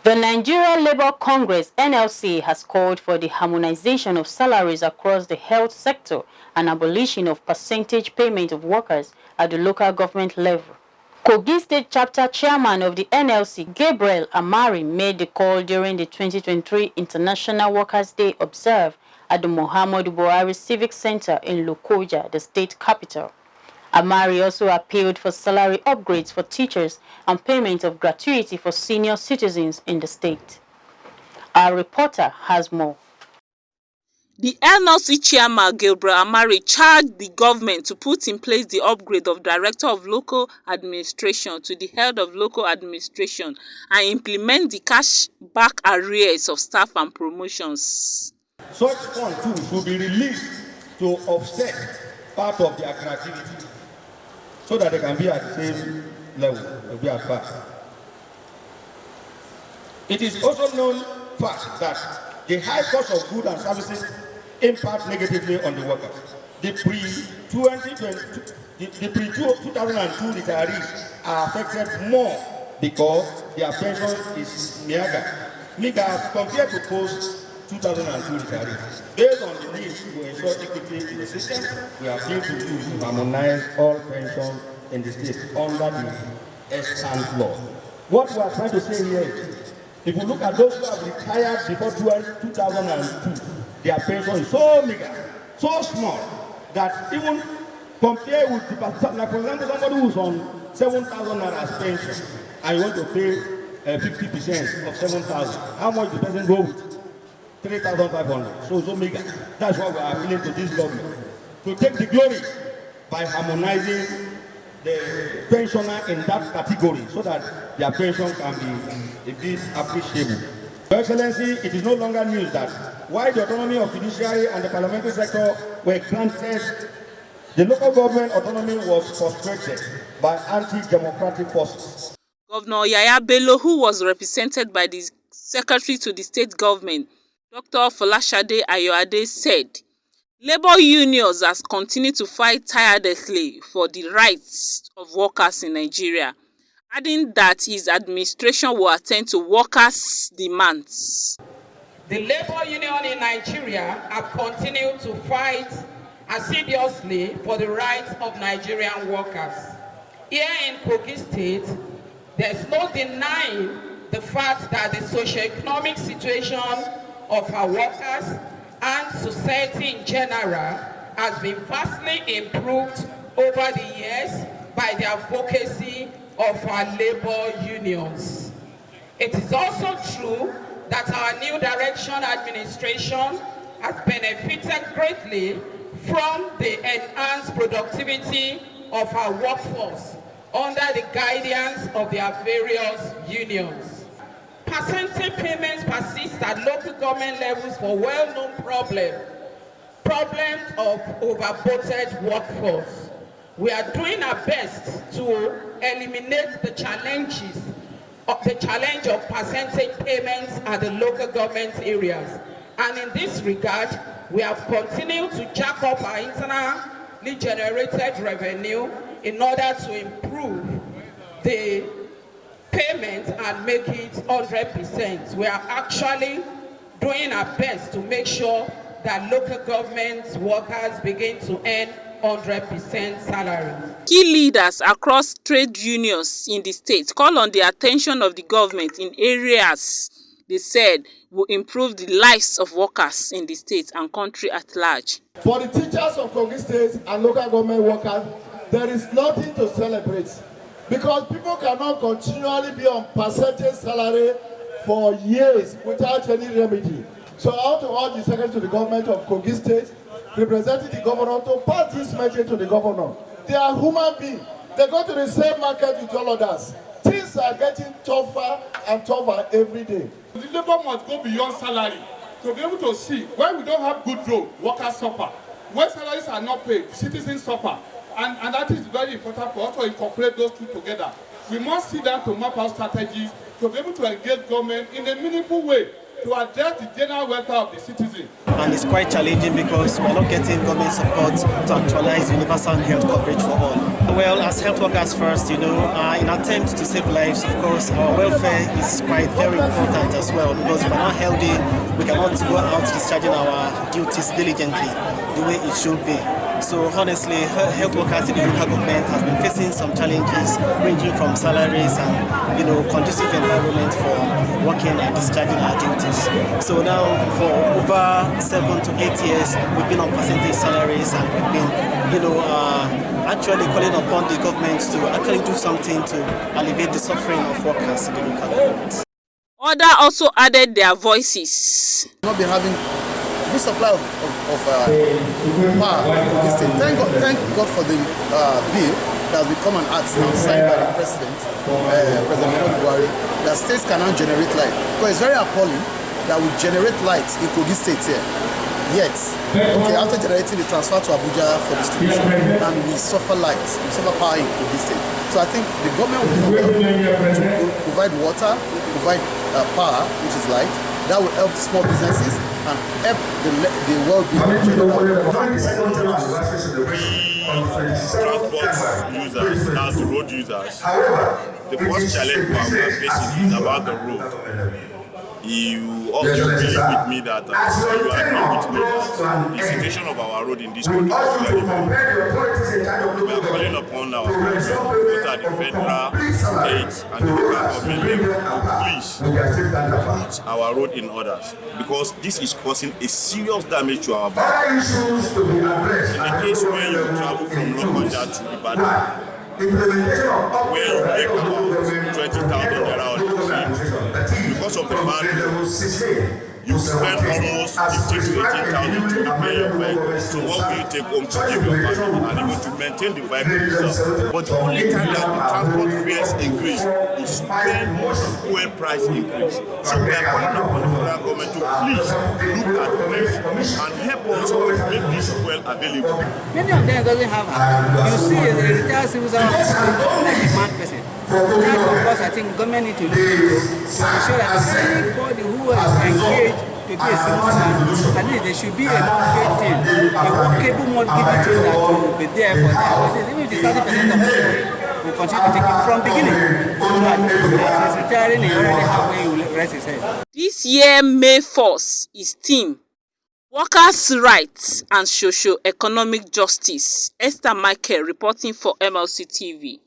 The Nigeria Labour Congress (NLC) has called for the harmonization of salaries across the health sector and abolition of percentage payment of workers at the local government level. Kogi State Chapter Chairman of the NLC, Gabriel Amari, made the call during the 2023 International Workers' Day observed at the Muhammadu Buhari Civic Centre in Lokoja, the state capital. Amari also appealed for salary upgrades for teachers and payment of gratuity for senior citizens in the state. Our reporter has more. The NLC chairman, Gabriel Amari, charged the government to put in place the upgrade of Director of Local Administration to the Head of Local Administration and implement the cash-back arrears of staff and promotions. Such funds too should be released to offset part of their gratuity, so that they can be at the same level, they'll be at par. It is also known fact that the high cost of goods and services impact negatively on the workers. The pre-2002 retirees are affected more because their pension is meager compared to post-2002 retirees. Based on the need to ensure equity in the system, we are going to harmonize all pensions in the state under the ex-ante law. What we are trying to say here is, if you look at those who have retired before 2002, their pension is so meager, so small, that even compared with, like for example, somebody who's on 7,000 as pension, and you want to pay 50% of 7,000, how much the person go with? 3,500. So meager. That's why we are appealing to this government to take the glory by harmonizing the pensioner in that category, so that their pension can be a bit appreciable. Your Excellency, it is no longer news that while the autonomy of judiciary and the parliamentary sector were granted, the local government autonomy was frustrated by anti-democratic forces. Governor Yaya Bello, who was represented by the Secretary to the State Government, Dr. Folashade Ayoade, said labor unions has continued to fight tirelessly for the rights of workers in Nigeria, adding that his administration will attend to workers' demands. The labor union in Nigeria have continued to fight assiduously for the rights of Nigerian workers. Here in Kogi State, there's no denying the fact that the socio-economic situation of our workers and society in general has been vastly improved over the years by the advocacy of our labor unions. It is also true that our new direction administration has benefited greatly from the enhanced productivity of our workforce under the guidance of their various unions. Percentage payments persist at local government levels for well-known problems of overvoted workforce. We are doing our best to eliminate the challenge of percentage payments at the local government areas. And in this regard, we have continued to jack up our internally generated revenue in order to improve the payment and make it 100%. We are actually doing our best to make sure that local government workers begin to earn 100% salary. Key leaders across trade unions in the state call on the attention of the government in areas they said will improve the lives of workers in the state and country at large. For the teachers of Kogi State and local government workers, there is nothing to celebrate, because people cannot continually be on percentage salary for years without any remedy. So I want to urge the Secretary to the government of Kogi State, representing the governor, to pass this message to the governor. They are human beings. They go to the same market with all others. Things are getting tougher and tougher every day. The labor must go beyond salary to be able to see when we don't have good road, workers suffer. When salaries are not paid, citizens suffer. And that is very important for us to incorporate those two together. We must sit down to map out strategies to be able to engage government in a meaningful way to address the general welfare of the citizen. And it's quite challenging because we're not getting government support to actualize universal health coverage for all. Well, as health workers first, in attempt to save lives, of course, our welfare is quite very important as well, because if we're not healthy, we cannot go out discharging our duties diligently the way it should be. So honestly, health workers in the local government has been facing some challenges ranging from salaries and conducive environment for working and discharging our duties. So now for over 7 to 8 years, we've been on percentage salaries, and we've been actually calling upon the government to actually do something to alleviate the suffering of workers in the local government. Others also added their voices. Not been having good supply of power in Kogi State. Thank God for the bill that has become an act now signed by the President Muhammadu Buhari, that states can now generate light. Because it's very appalling that we generate light in Kogi State here. Yet, after generating, the transfer to Abuja for distribution, and we suffer light, we suffer power in Kogi State. So I think the government will help to provide water, provide power, which is light. That will help small businesses and help the well-being. Transport users, as the road users, the first challenge we are facing is about the road. You believe with me that you agree with me that the situation of our road in this country is very bad. We are calling upon our government, both at the federal, state, and the local government level, to please put our road in order, because this is causing a serious damage to our body. In the case where you travel from Lokoja to Ibadan, where you make about 20,000 naira on the trip, because of the bad road, you spend almost 15 to 18,000 to repair your vehicle. So what will you take home to give your family and even to maintain the vehicle itself? But the only time that the transport fares increase is when fuel price increase. So we are calling upon the federal government to please look at this and help us make this fuel available. Many of them doesn't have her. You see a retired civil servant like a mad person. That, of course, I think government need to look into to ensure that anybody who is engaged to be a civil servant, at least there should be a mortgage team, a workable mortgage team that will be there for them. Even if the 30% of the salary will continue to take it from beginning, so that if he's retiring, he already have where he will rest his head. This year, May 4th, is theme Workers' Rights and Socio-Economic Justice. Esther Michael reporting for MLC TV.